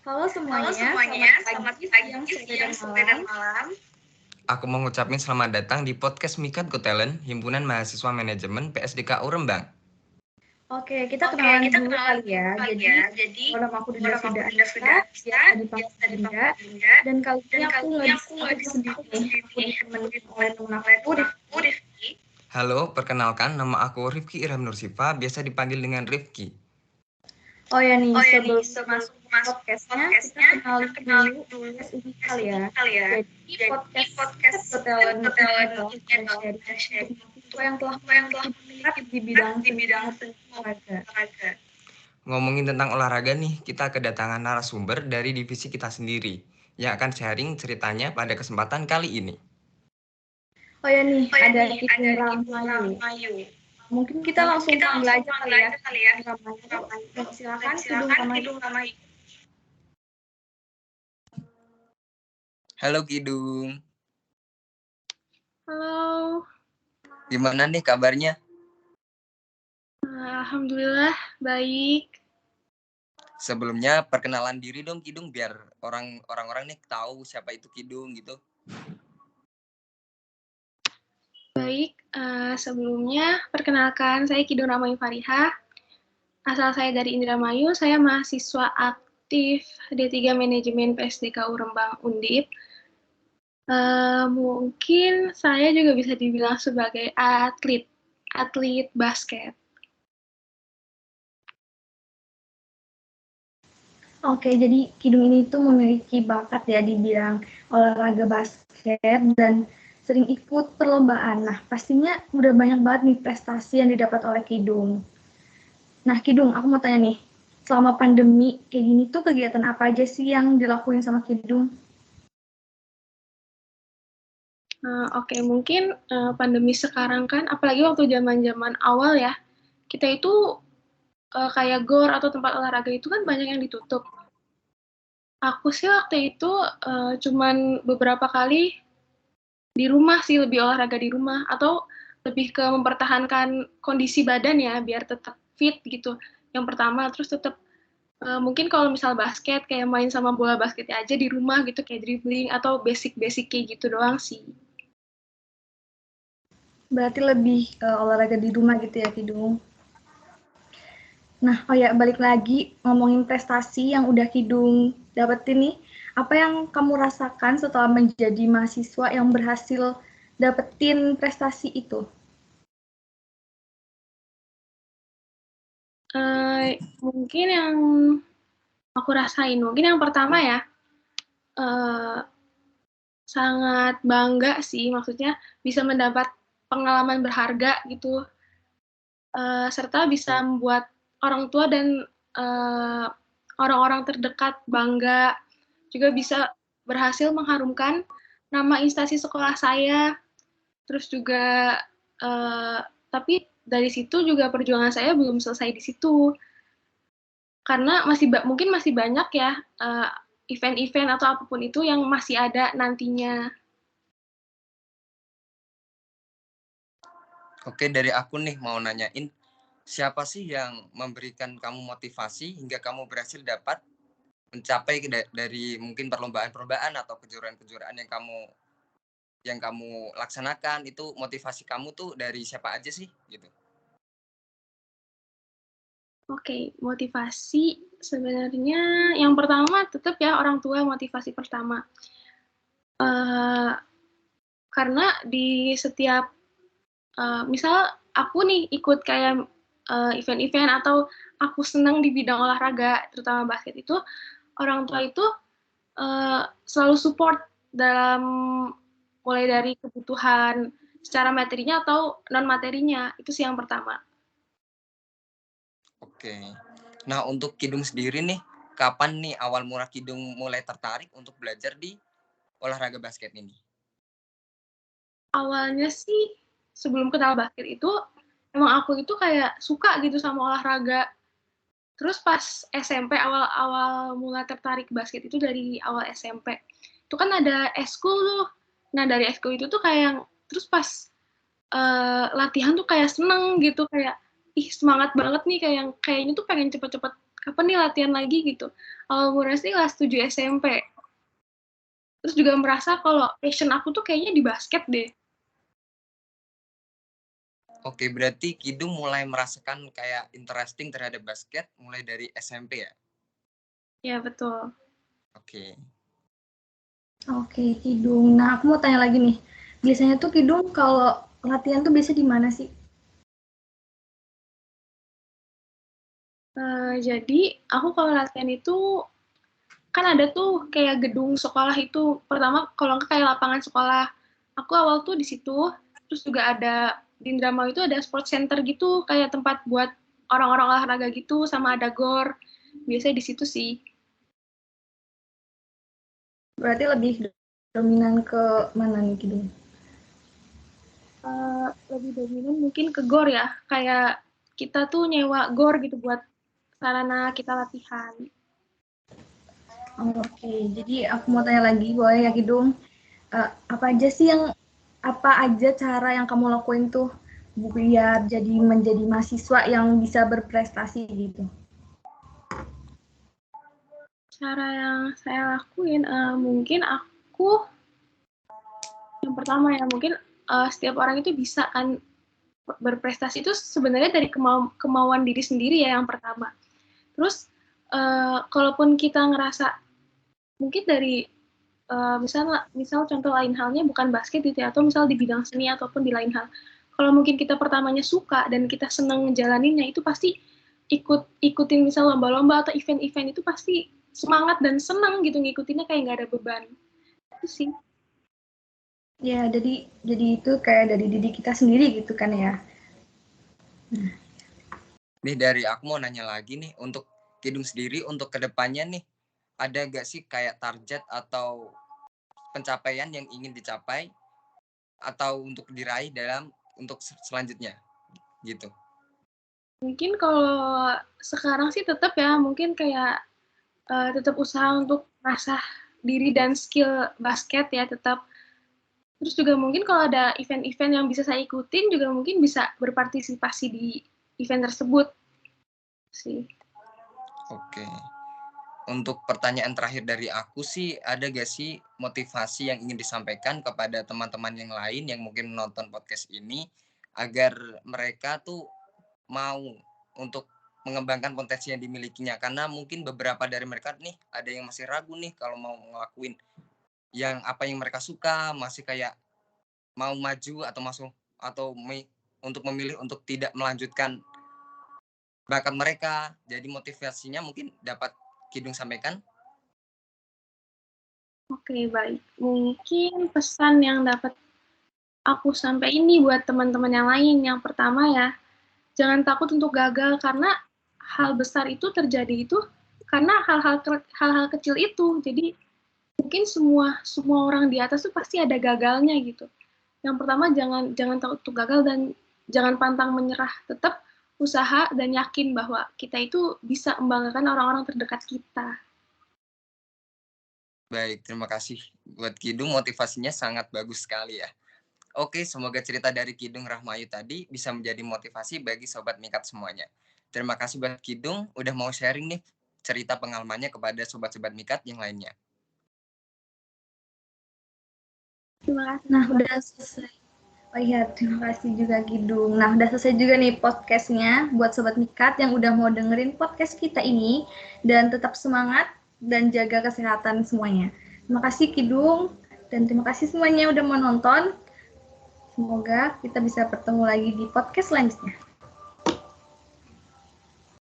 Halo Halo semuanya, semuanya, selamat selamat pagi, siang, pagi, sore, siang, dan sore, dan malam. malam. Aku mau ngucapin selamat datang di podcast Mikat Got Talent, Himpunan Mahasiswa Manajemen PSDKU Rembang. Oke, kita Oke, kenalan kita dulu kenalan kali dulu ya. kali Jadi, ya. Jadi, nama aku Dinda nama Frida aku Dinda Anissa, Frida Anissa, biasa dipanggil biasa Dinda. dipanggil Dinda. Dan kali ini Dan aku kali ini nggak aku nggak aku bisa sendiri aku nih. Aku sendiri. Aku ditemenin oleh ditemenin temen oleh aku, temen aku, Rifki. Rifki. Halo, perkenalkan nama aku Rifki Irham Nursifa, biasa dipanggil dengan Rifki. Oh ya nih, Oh ya nih, sebelum sebelum masuk masuk podcastnya, kita podcastnya, kita kenalin kenalin dulu dulu SUI kali SUI ya. kali ya. Jadi, Jadi podcast podcast Cat Got Cat Talent Got ini Talent adalah ini wadah adalah sharing wadah untuk sharing mahasiswa untuk yang telah mahasiswa yang telah memiliki bakat memiliki di bidang bakat di seni bidang maupun seni maupun olahraga. olahraga. Ngomongin tentang olahraga nih, kita kedatangan narasumber dari divisi kita sendiri yang akan sharing ceritanya pada kesempatan kali ini. Oh ya nih, Oh ya ada nih, ada Kidung Kidung Ramayu. Ramayu. Mungkin kita Mungkin langsung kita panggil langsung aja kali panggil ya, aja kali ya, Kidung Ramayu. Ramayu. Dan Dan silakan Kidung silakan Ramayu. Kidung Ramayu. Halo Kidung, Halo, gimana nih kabarnya? alhamdulillah baik. Sebelumnya perkenalan diri dong Kidung biar orang-orang nih tahu siapa itu Kidung gitu. Baik, sebelumnya perkenalkan saya Kidung Ramayu Fariha. Asal saya dari Indramayu, saya mahasiswa aktif D3 Manajemen PSDKU Rembang Undip. Mungkin saya juga bisa dibilang sebagai atlet basket. Oke, jadi Kidung ini tuh memiliki bakat ya di bidang olahraga basket dan sering ikut perlombaan. Nah, pastinya udah banyak banget nih prestasi yang didapat oleh Kidung. Nah, Kidung, aku mau tanya nih, selama pandemi kayak gini tuh kegiatan apa aja sih yang dilakuin sama Kidung? Oke, mungkin pandemi sekarang kan, apalagi waktu zaman-zaman awal ya, kita itu kayak GOR atau tempat olahraga itu kan banyak yang ditutup. Aku sih waktu itu cuman beberapa kali di rumah sih, lebih olahraga di rumah, atau lebih ke mempertahankan kondisi badan ya, biar tetap fit gitu. Yang pertama, terus tetap mungkin kalau misal basket, kayak main sama bola basketnya aja di rumah gitu, kayak dribbling, atau basic-basic kayak gitu doang sih. Berarti lebih olahraga di rumah gitu ya, Kidung? Nah, oh ya, balik lagi ngomongin prestasi yang udah Kidung dapetin nih. Apa yang kamu rasakan setelah menjadi mahasiswa yang berhasil dapetin prestasi itu? Mungkin yang aku rasain, mungkin yang pertama ya, sangat bangga sih, maksudnya bisa mendapat pengalaman berharga gitu, serta bisa membuat orang tua dan orang-orang terdekat bangga, juga bisa berhasil mengharumkan nama instansi sekolah saya, terus juga tapi dari situ juga perjuangan saya belum selesai di situ, karena mungkin masih banyak ya event-event atau apapun itu yang masih ada nantinya. Oke, dari aku nih mau nanyain, siapa sih yang memberikan kamu motivasi hingga kamu berhasil dapat mencapai dari mungkin perlombaan-perlombaan atau kejuaraan-kejuaraan yang kamu laksanakan, itu motivasi kamu tuh dari siapa aja sih gitu? Oke, motivasi sebenarnya yang pertama tetap ya orang tua, motivasi pertama. Karena di setiap misal aku nih ikut kayak event-event atau aku senang di bidang olahraga, terutama basket itu, orang tua itu selalu support dalam mulai dari kebutuhan secara materinya atau non materinya, itu sih yang pertama. Oke. Nah, untuk Kidung sendiri nih, kapan nih awal mula Kidung mulai tertarik untuk belajar di olahraga basket ini? Awalnya sih sebelum kenal basket itu emang aku itu kayak suka gitu sama olahraga. Terus pas SMP awal-awal mulai tertarik basket itu dari awal SMP. Itu kan ada eskul tuh. Nah, dari eskul itu tuh kayak terus pas latihan tuh kayak seneng gitu, kayak ih semangat banget nih, kayaknya tuh pengen cepet-cepet kapan nih latihan lagi gitu. Kalau umur SD kelas 7 SMP. Terus juga merasa kalau passion aku tuh kayaknya di basket deh. Oke, berarti Kidung mulai merasakan kayak interesting terhadap basket mulai dari SMP ya? Ya, betul. Oke. Oke, Kidung. Nah, aku mau tanya lagi nih. Biasanya tuh Kidung kalau latihan tuh biasa di mana sih? Jadi, aku kalau latihan itu, kan ada tuh kayak gedung sekolah itu. Pertama, kalau nggak kayak lapangan sekolah. Aku awal tuh di situ, terus juga ada, di Indramayu itu ada sport center gitu, kayak tempat buat orang-orang olahraga gitu, sama ada gor. Biasanya di situ sih. Berarti lebih dominan ke mana nih, Kidung? Lebih dominan mungkin ke gor ya, kayak kita tuh nyewa gor gitu buat sarana kita latihan. Oke, jadi aku mau tanya lagi, boleh ya Kidung? Apa aja cara yang kamu lakuin tuh biar menjadi mahasiswa yang bisa berprestasi gitu? Cara yang saya lakuin, mungkin aku yang pertama ya, mungkin setiap orang itu bisa kan berprestasi itu sebenarnya dari kemauan diri sendiri ya yang pertama. Terus kalaupun kita ngerasa mungkin dari misal contoh lain halnya bukan basket gitu ya, atau misal di bidang seni ataupun di lain hal. Kalau mungkin kita pertamanya suka dan kita senang ngejalaninnya, itu pasti ikutin misal lomba-lomba atau event-event itu pasti semangat dan senang gitu ngikutinnya, kayak nggak ada beban. Itu sih. Ya, jadi itu kayak dari diri kita sendiri gitu kan ya. Nih dari aku mau nanya lagi nih, untuk Kidung sendiri untuk kedepannya nih, ada gak sih kayak target atau pencapaian yang ingin dicapai atau untuk diraih untuk selanjutnya gitu? Mungkin kalau sekarang sih tetap ya, mungkin kayak tetap usaha untuk mengasah diri dan skill basket ya tetap. Terus juga mungkin kalau ada event-event yang bisa saya ikutin juga mungkin bisa berpartisipasi di event tersebut sih. Oke. Untuk pertanyaan terakhir dari aku sih, ada gak sih motivasi yang ingin disampaikan kepada teman-teman yang lain yang mungkin menonton podcast ini agar mereka tuh mau untuk mengembangkan potensi yang dimilikinya, karena mungkin beberapa dari mereka nih ada yang masih ragu nih kalau mau ngelakuin yang mereka suka, masih kayak mau maju atau untuk memilih untuk tidak melanjutkan bakat mereka. Jadi motivasinya mungkin dapat Kidung sampaikan. Oke, baik. Mungkin pesan yang dapat aku sampai ini buat teman-teman yang lain. Yang pertama ya, jangan takut untuk gagal, karena hal besar itu terjadi itu karena hal-hal kecil itu. Jadi mungkin semua orang di atas tuh pasti ada gagalnya gitu. Yang pertama, jangan takut untuk gagal dan jangan pantang menyerah. Tetap usaha dan yakin bahwa kita itu bisa membanggakan orang-orang terdekat kita. Baik, terima kasih buat Kidung, motivasinya sangat bagus sekali ya. Oke, semoga cerita dari Kidung Rahmayu tadi bisa menjadi motivasi bagi Sobat Mikat semuanya. Terima kasih buat Kidung udah mau sharing nih cerita pengalamannya kepada Sobat-Sobat Mikat yang lainnya. Terima kasih. Nah, udah selesai. Oh iya, terima kasih juga Kidung. Nah, udah selesai juga nih podcastnya buat Sobat Mikat yang udah mau dengerin podcast kita ini. Dan tetap semangat dan jaga kesehatan semuanya. Terima kasih Kidung, dan terima kasih semuanya udah mau nonton. Semoga kita bisa bertemu lagi di podcast selanjutnya.